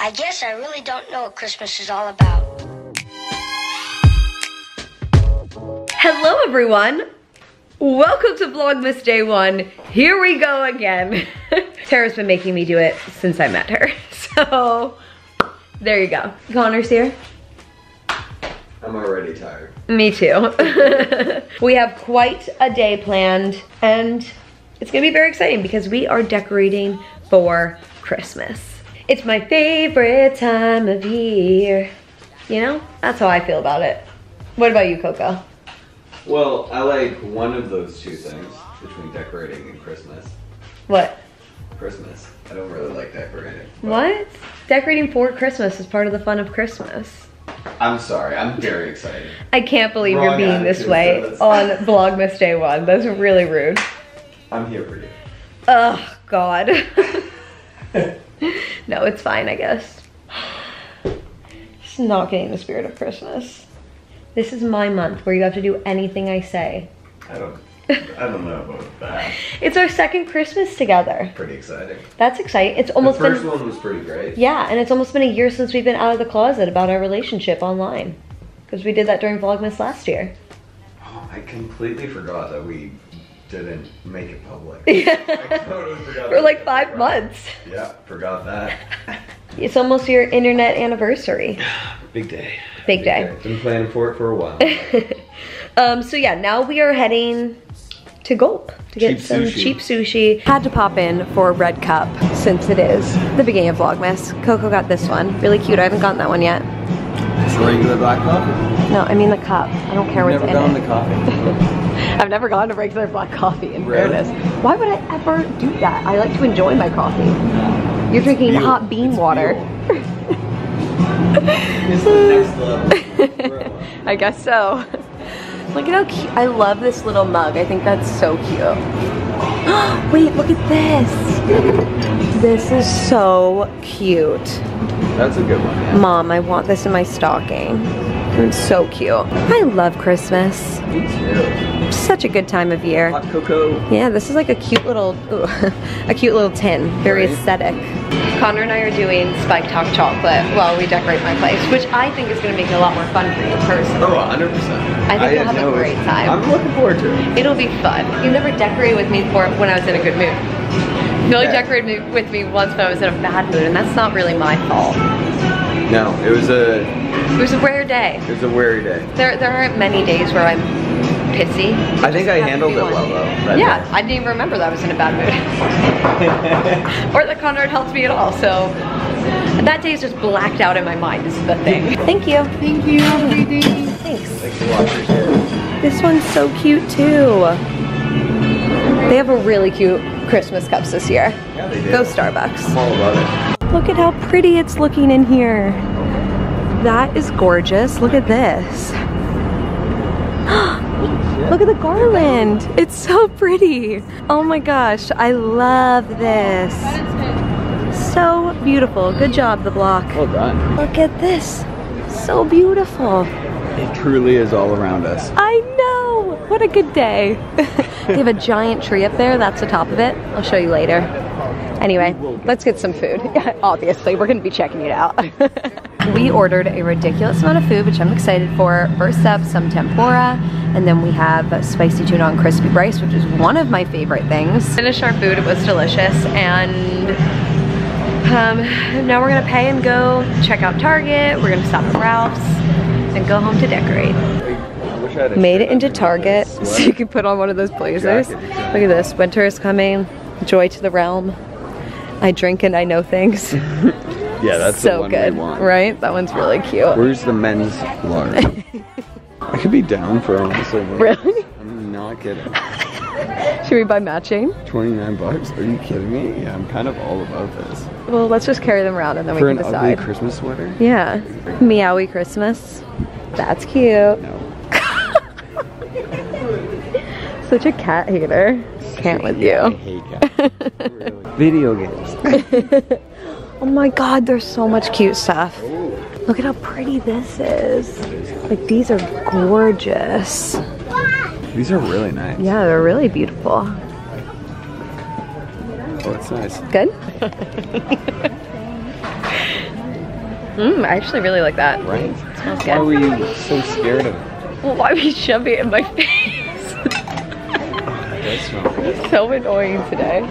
I guess I really don't know what Christmas is all about. Hello everyone! Welcome to Vlogmas Day 1. Here we go again. Tara's been making me do it since I met her. So, there you go. Connor's here. I'm already tired. Me too. We have quite a day planned and it's gonna be very exciting because we are decorating for Christmas. It's my favorite time of year. You know, that's how I feel about it. What about you, Coco? Well, I like one of those two things between decorating and Christmas. What? Christmas. I don't really like decorating. What? Decorating for Christmas is part of the fun of Christmas. I'm sorry, I'm very excited. I can't believe Wrong you're being this attitude way for this. on Vlogmas Day 1. That's really rude. I'm here for you. Oh, God. No, it's fine, I guess. Just not getting the spirit of Christmas. This is my month where you have to do anything I say. I don't know about that. It's our second Christmas together. Pretty exciting. That's exciting. It's almost The first been, one was pretty great. yeah, and it's almost been a year since we've been out of the closet about our relationship online. Because we did that during Vlogmas last year. Oh, I completely forgot that we didn't make it public. Yeah. I totally forgot. For like 5 months. Yeah, forgot that. It's almost your internet anniversary. Big day. Big day. Been planning for it for a while. So yeah, now we are heading to Gulp to get Cheap some sushi. cheap sushi. Had to pop in for a red cup since it is the beginning of Vlogmas. Coco got this one. Really cute. I haven't gotten that one yet. It's regular black coffee. No, I mean the cup. I don't care what's in Never it. gone to coffee. I've never gone to regular black coffee in Really? fairness. Why would I ever do that? I like to enjoy my coffee. You're drinking Fuel. hot bean It's water. fuel. It's the next level. I guess so. Look at how cute. I love this little mug. I think that's so cute. Wait, look at this. This is so cute. That's a good one. Yeah. Mom, I want this in my stocking. It's so cute. I love Christmas. Me too. Such a good time of year. Hot cocoa. Yeah, this is like a cute little, ooh, a cute little tin. Very Right. aesthetic. Connor and I are doing spiked hot chocolate while we decorate my place, which I think is going to make it a lot more fun for you personally. Oh, 100%. I think you'll have a great time. I'm looking forward to it. It'll be fun. You never decorated with me for when I was in a good mood. You only Yeah. decorated with me once when I was in a bad mood, and that's not really my fault. No, it was a Rare day. weary day. There aren't many days where I'm pissy. I think I handled it well though. that Yeah, day. I didn't even remember that I was in a bad mood. Or that Connor had helped me at all, so that day is just blacked out in my mind is the thing. Thank you. Thank you. Thanks. Thanks for watching. Here. This one's so cute too. They have a really cute Christmas cups this year. Yeah, they did. Go Starbucks. I'm all about it. Look at how pretty it's looking in here. That is gorgeous. Look at this. Look at the garland. It's so pretty. Oh my gosh, I love this. So beautiful. Good job, the block. Well done. Look at this. So beautiful. It truly is all around us. I know. What a good day. They have a giant tree up there. That's the top of it. I'll show you later. Anyway, let's get some food. Obviously, we're gonna be checking it out. We ordered a ridiculous amount of food, which I'm excited for. First up, some tempura, and then we have spicy tuna on crispy rice, which is one of my favorite things. Finished our food, it was delicious, and now we're gonna pay and go check out Target. We're gonna stop at Ralph's and go home to decorate. Made it into Target so you can put on one of those blazers. Look at this, winter is coming, joy to the realm. I drink and I know things. Yeah, that's so the one good, we want. right? That one's really cute. Where's the men's large? I could be down for honestly. Really? I'm not kidding. Should we buy matching? 29 bucks? Are you kidding me? Yeah, I'm kind of all about this. Well, let's just carry them around and then For we an can ugly decide. Christmas sweater? Yeah. Meowie Christmas. That's cute. No. Such a cat hater. Can't with Yeah, I you. hate cats. Really. Video games. Oh my god, there's so much cute stuff. Look at how pretty this is. Like, these are gorgeous. These are really nice. Yeah, they're really beautiful. Oh, it's nice. Good? I actually really like that. Right? It smells Why were good. you so scared of it? Well, why would you shove it in my face? It does smell good. So annoying today.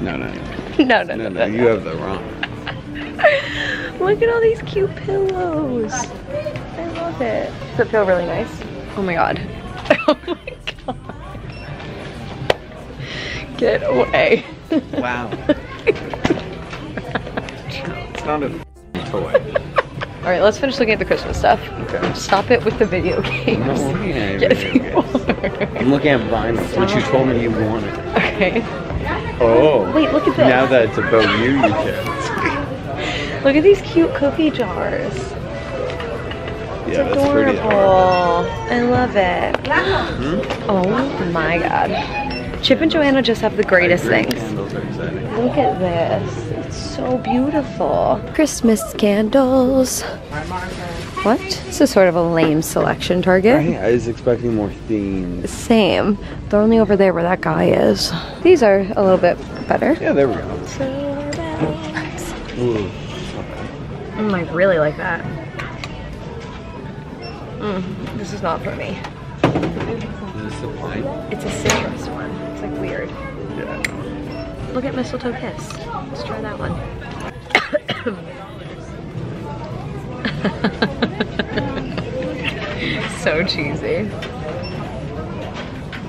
No. No. You have the wrong. Look at all these cute pillows. I love it. Does it feel really nice? Oh my god. Oh my god. Get away. Wow. It's not a toy. Alright, let's finish looking at the Christmas stuff. Okay. Stop it with the video games. I'm not looking at any Yes, video you games. are. I'm looking at vinyls, which you told me you wanted. Okay. Oh. Wait, look at this. Now that it's about you can't. Look at these cute cookie jars. Yeah, that's pretty. Adorable. I love it. Hmm? Oh my god. Chip and Joanna just have the greatest things. Candles are exciting. Look at this. It's so beautiful. Christmas candles. What? This is sort of a lame selection, Target. Right, I was expecting more themes. Same. They're only over there where that guy is. These are a little bit better. Yeah, there we go. Ooh. I really like that. This is not for me. Is this the pine? It's a citrus one. It's like weird. Yeah. Look at Mistletoe Kiss. Let's try that one. So cheesy.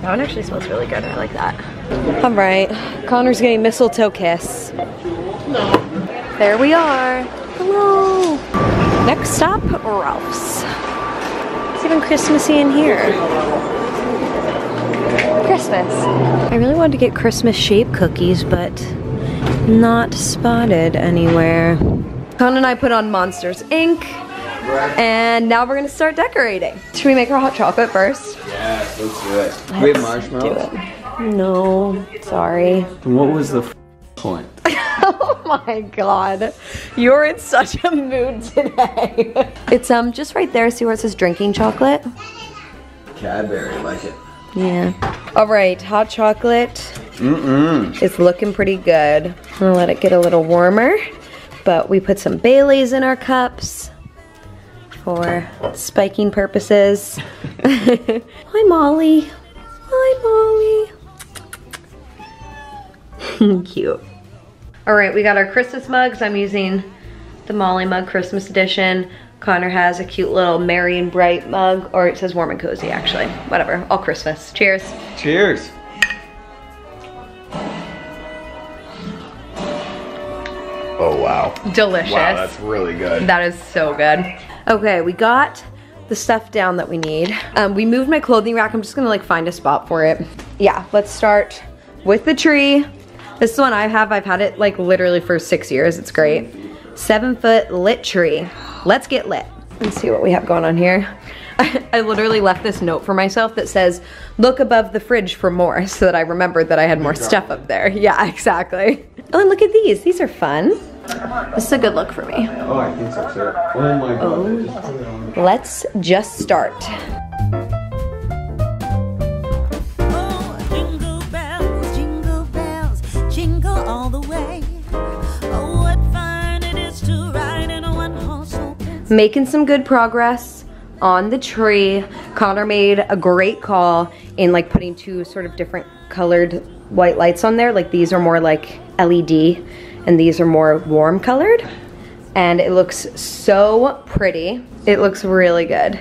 That one actually smells really good. I like that. All right, Connor's getting Mistletoe Kiss. There we are. Hello. Next stop, Ralph's. It's even Christmassy in here. Christmas. I really wanted to get Christmas shaped cookies, but not spotted anywhere. Con and I put on Monsters Inc. And now we're gonna start decorating. Should we make our hot chocolate first? Yeah, let's do it. Do we have marshmallows? Do it. No, sorry. What was the point? Oh my god. You're in such a mood today. It's just right there. See where it says drinking chocolate? Cadbury, like it. Yeah. All right, hot chocolate. It's looking pretty good. I'm gonna let it get a little warmer. But we put some Baileys in our cups for spiking purposes. Hi, Molly. Hi, Molly. Cute. All right, we got our Christmas mugs. I'm using the Molly mug Christmas edition. Connor has a cute little Merry and Bright mug, or it says Warm and Cozy actually. Whatever, all Christmas. Cheers. Cheers. Oh, wow. Delicious. Wow, that's really good. That is so good. Okay, we got the stuff down that we need. We moved my clothing rack. I'm just gonna like find a spot for it. Yeah, let's start with the tree. This is one I have. I've had it like literally for 6 years. It's great. 7-foot lit tree. Let's get lit. Let's see what we have going on here. I literally left this note for myself that says, look above the fridge for more, so that I remembered that I had more stuff up there. Yeah, exactly. Oh, and look at these. These are fun. This is a good look for me. Oh, I think so too. Oh my god. Oh. Just put it on. Let's just start. Jingle all the way. Oh, what fun it is to ride in a one-horse open. Making some good progress on the tree. Connor made a great call in like putting two sort of different colored white lights on there. Like these are more like LED and these are more warm colored. And it looks so pretty. It looks really good.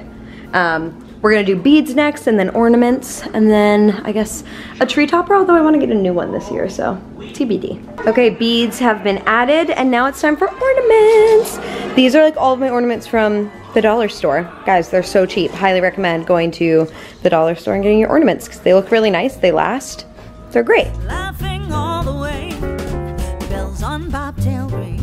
We're gonna do beads next and then ornaments and then I guess a tree topper, although I wanna get a new one this year, so TBD. Okay, beads have been added and now it's time for ornaments. These are like all of my ornaments from the dollar store. Guys, they're so cheap. Highly recommend going to the dollar store and getting your ornaments because they look really nice, they last, they're great. Laughing all the way, bells on bobtail ring,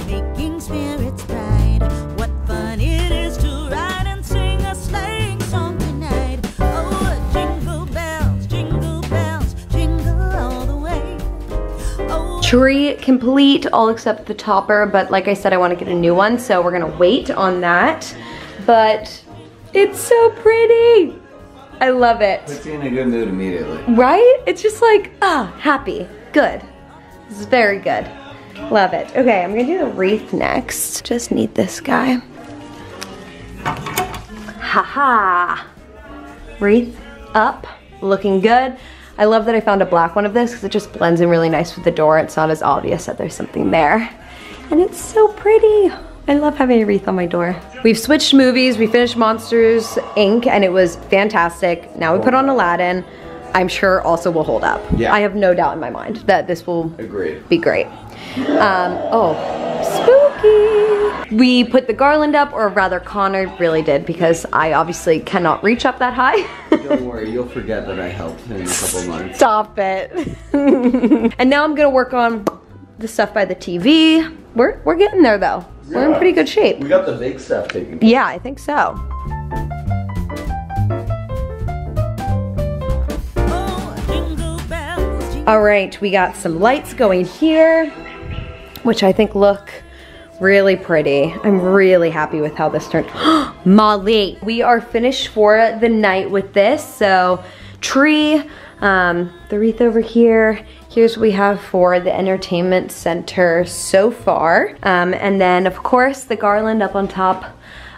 making spirits bright. What fun it is to ride and sing a sleighing song tonight. Oh, jingle bells, jingle all the way. Oh, Tree complete, all except the topper, but like I said, I want to get a new one, so we're gonna wait on that. But it's so pretty. I love it. Puts you in a good mood immediately. Right? It's just like, happy, good. This is very good. Love it. Okay, I'm gonna do the wreath next. Just need this guy. Haha. Wreath up, looking good. I love that I found a black one of this because it just blends in really nice with the door. It's not as obvious that there's something there. And it's so pretty. I love having a wreath on my door. We've switched movies. We finished Monsters, Inc. and it was fantastic. Now we put on Aladdin. I'm sure also will hold up. Yeah. I have no doubt in my mind that this will be great. Oh, spooky. We put the garland up, or rather Connor really did, because I obviously cannot reach up that high. Don't worry, you'll forget that I helped in a couple months. Stop it. And now I'm gonna work on the stuff by the TV. We're getting there though. Yeah. We're in pretty good shape. We got the big stuff taken care of. Yeah, I think so. All right, we got some lights going here, which I think look really pretty. I'm really happy with how this turned. Molly, we are finished for the night with this. So tree, the wreath over here. Here's what we have for the entertainment center so far. And then of course the garland up on top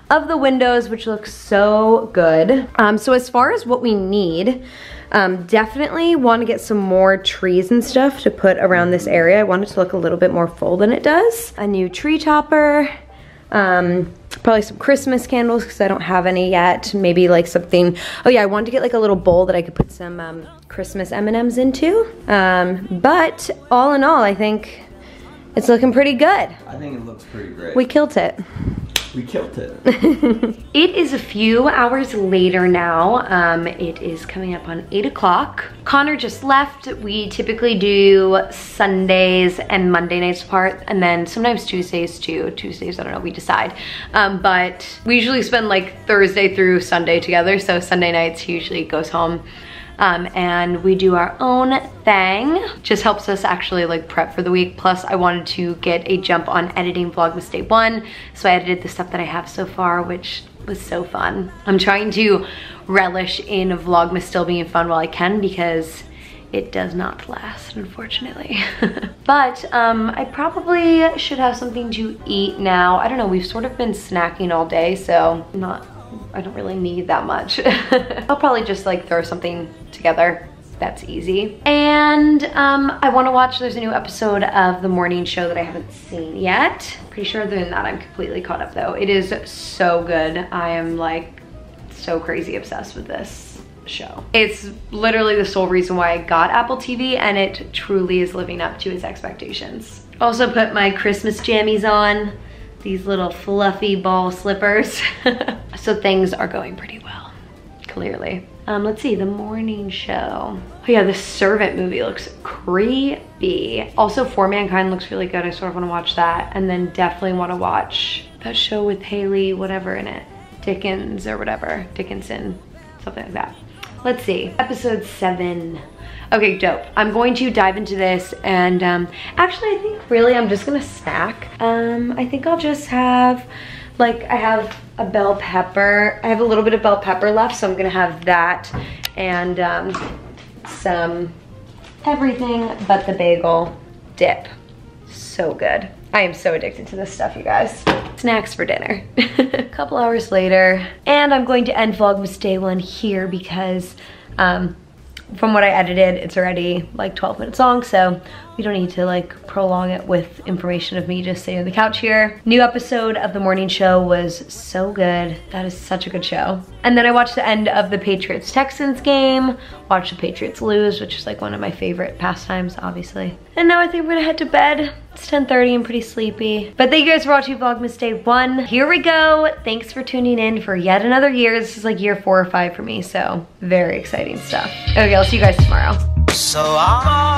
of the windows, which looks so good. So as far as what we need, definitely want to get some more trees and stuff to put around this area. I want it to look a little bit more full than it does. A new tree topper, probably some Christmas candles because I don't have any yet. Maybe like something, oh yeah, I wanted to get like a little bowl that I could put some Christmas M&Ms into. But all in all, I think it's looking pretty good. I think it looks pretty great. We killed it. We killed it. It is a few hours later now. It is coming up on 8 o'clock. Connor just left. We typically do Sundays and Monday nights apart, and then sometimes Tuesdays too. Tuesdays, I don't know, we decide. But we usually spend like Thursday through Sunday together, so Sunday nights he usually goes home. And we do our own thing. Just helps us actually like prep for the week. Plus I wanted to get a jump on editing Vlogmas Day 1. So I edited the stuff that I have so far, which was so fun. I'm trying to relish in Vlogmas still being fun while I can, because it does not last, unfortunately. But I probably should have something to eat now. I don't know, we've sort of been snacking all day, so I don't really need that much. I'll probably just like throw something together. That's easy. And I want to watch, there's a new episode of The Morning Show that I haven't seen yet. Pretty sure other than that I'm completely caught up though. It is so good. I am like so crazy obsessed with this show. It's literally the sole reason why I got Apple TV, and it truly is living up to its expectations. Also put my Christmas jammies on. These little fluffy ball slippers. So things are going pretty well, clearly. Let's see, The Morning Show. Oh yeah, the Servant movie looks creepy. Also, For Mankind looks really good. I sort of want to watch that. And then definitely want to watch that show with Haley, whatever in it. Dickens or whatever, Dickinson, something like that. Let's see, episode 7. Okay, dope. I'm going to dive into this, and actually I think really I'm just gonna snack. I think I'll just have, like, I have a bell pepper. I have a little bit of bell pepper left, so I'm gonna have that and some everything but the bagel dip. So good. I am so addicted to this stuff, you guys. Snacks for dinner. A couple hours later, and I'm going to end Vlogmas Day 1 here because from what I edited, it's already like 12 minutes long, so we don't need to like prolong it with information of me just sitting on the couch here. New episode of The Morning Show was so good. That is such a good show. And then I watched the end of the Patriots-Texans game, watched the Patriots lose, which is like one of my favorite pastimes, obviously. And now I think I'm gonna head to bed. It's 10:30, I'm pretty sleepy. But thank you guys for watching Vlogmas Day 1. Here we go. Thanks for tuning in for yet another year. This is like year 4 or 5 for me, so very exciting stuff. Okay, I'll see you guys tomorrow. So I'm